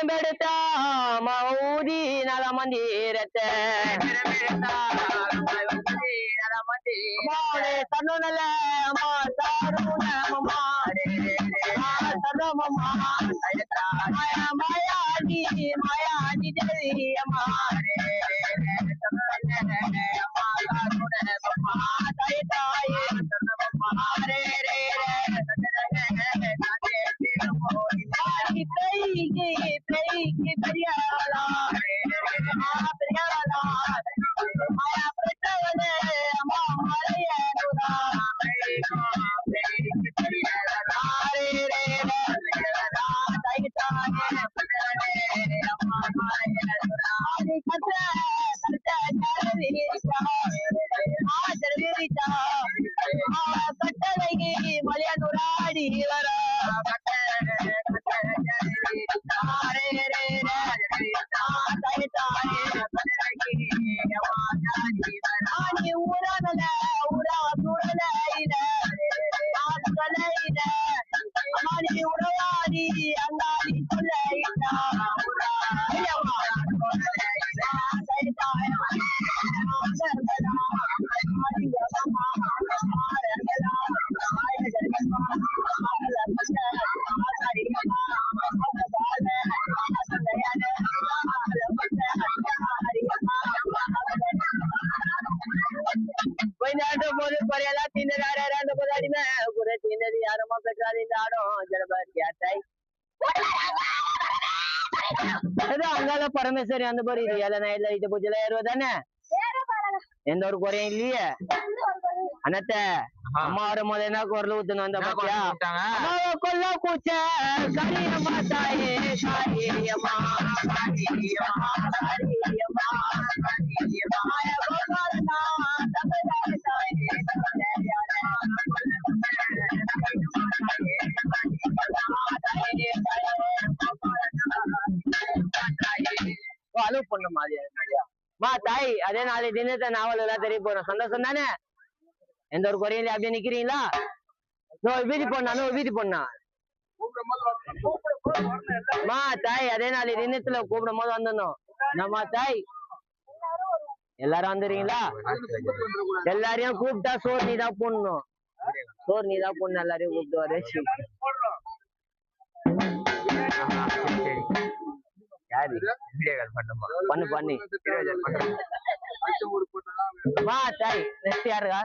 திரும்பெடுத்த மௌதி நலமந்திரத்தை சன்னல மாயாடி மாயாடி அம்மா கட்டளைக்கு மலையாடி வர ஊரான ஊரா சூழலையில அம்மாடி உறவாடி அங்காடி சொல்லையிட்டா அங்கால பரமேஸ்வரி அந்த போற இது ஏழை நைட்ல இது பூஜைல ஏறுவதானே எந்த ஒரு குறையும் இல்லையே அண்ணத்த அம்மா வரும் போது என்ன குரல் ஊத்துணும் அந்த பாத்தியா கொல்ல கூச்ச கரியம்மா தாயே காரியம்மா அலோ பண்ண மாதிரியா மா தாய் அதே நாளை தினத்தை நாவல் எல்லாம் தெரிய போறோம் சந்தோஷம் தானே எந்த ஒரு குறையில அப்படியே நிக்கிறீங்களா வீதி பொண்ணா வீதி பொண்ணா மா தாய் அதே நாளை தினத்துல கூப்பிடும் போது வந்துடணும் நம்ம தாய் எல்லாரும் வந்துடுறீங்களா எல்லாரையும் கூப்பிட்டா சோறு நீதான் போடணும் சோறு நீதான் போடணும் எல்லாரையும் கூப்பிட்டு வர பண்ணு மா தாய் நெக்ஸ்ட் யாருக்கா